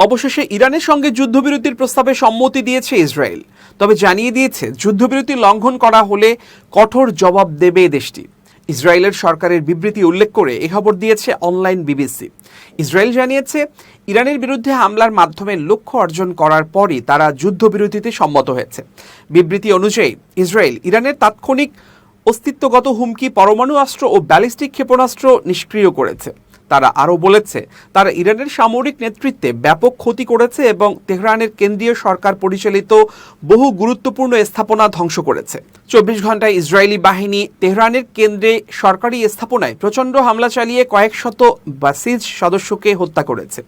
অবশেষে ইরানের সঙ্গে যুদ্ধবিরতির প্রস্তাবে সম্মতি দিয়েছে ইসরায়েল, তবে জানিয়ে দিয়েছে যুদ্ধবিরতি লঙ্ঘন করা হলে কঠোর জবাব দেবে দেশটি। ইসরায়েলের সরকারের বিবৃতি উল্লেখ করে এ খবর দিয়েছে অনলাইন বিবিসি। ইসরায়েল জানিয়েছে, ইরানের বিরুদ্ধে হামলার মাধ্যমে লক্ষ্য অর্জন করার পরই তারা যুদ্ধবিরতিতে সম্মত হয়েছে। বিবৃতি অনুযায়ী ইসরায়েল ইরানের তাৎক্ষণিক অস্তিত্বগত হুমকি, পরমাণু অস্ত্র ও ব্যালিস্টিক ক্ষেপণাস্ত্র নিষ্ক্রিয় করেছে। তারা আরও বলেছে, তারা ইরানের সামরিক নেতৃত্বে ব্যাপক ক্ষতি করেছে এবং তেহরানের কেন্দ্রীয় সরকার পরিচালিত বহু গুরুত্বপূর্ণ স্থাপনা ধ্বংস করেছে। 24 ঘন্টায় ইসরায়েলি বাহিনী তেহরানের কেন্দ্রে সরকারি স্থাপনায় প্রচণ্ড হামলা চালিয়ে কয়েক শত বাসিজ সদস্যকে হত্যা করেছে।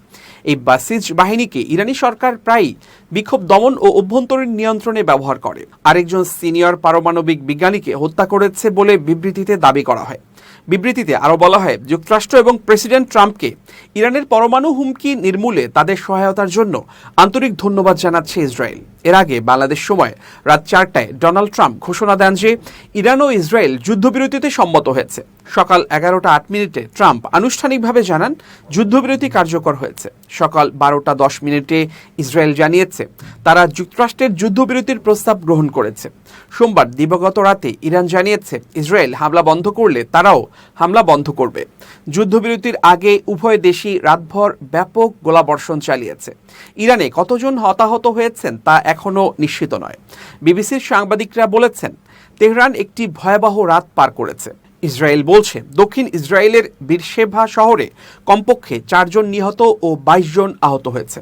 এই বাসিজ বাহিনীকে ইরানি সরকার প্রায়ই বিক্ষোভ দমন ও অভ্যন্তরীণ নিয়ন্ত্রণে ব্যবহার করে। আরেকজন সিনিয়র পারমাণবিক বিজ্ঞানীকে হত্যা করেছে বলে বিবৃতিতে দাবি করা হয়। বিবৃতিতে আরও বলা হয়, যুক্তরাষ্ট্র এবং প্রেসিডেন্ট ট্রাম্পকে ইরানের পরমাণু হুমকি নির্মূলে তাদের সহায়তার জন্য আন্তরিক ধন্যবাদ জানাচ্ছে ইসরায়েল। এর আগে বাংলাদেশ সময় রাত 4টায় ডোনাল্ড ট্রাম্প ঘোষণা দেন যে ইরান ও ইসরায়েল যুদ্ধবিরতিতে সম্মত হয়েছে। সকাল 11টা 8 মিনিটে ট্রাম্প আনুষ্ঠানিকভাবে জানান যুদ্ধবিরতি কার্যকর হয়েছে। সকাল 12টা 10 মিনিটে ইসরায়েল জানিয়েছে তারা যুক্তরাষ্ট্রের যুদ্ধবিরতির প্রস্তাব গ্রহণ করেছে। সোমবার দিবাগত রাতে ইরান জানিয়েছে ইসরায়েল হামলা বন্ধ করলে তারাও হামলা বন্ধ করবে। যুদ্ধবিরতির আগে উভয় দেশই রাতভর ব্যাপক গোলাবর্ষণ চালিয়েছে। ইরানে কতজন হতাহত হয়েছেন তা এখনও নিশ্চিত নয়। বিবিসির সাংবাদিকরা বলেছেন, তেহরান একটি ভয়াবহ রাত পার করেছে। ইসরায়েল বলছে, দক্ষিণ ইসরায়েলের বীরশেভা শহরে কমপক্ষে 4 জন নিহত ও 22 জন আহত হয়েছে।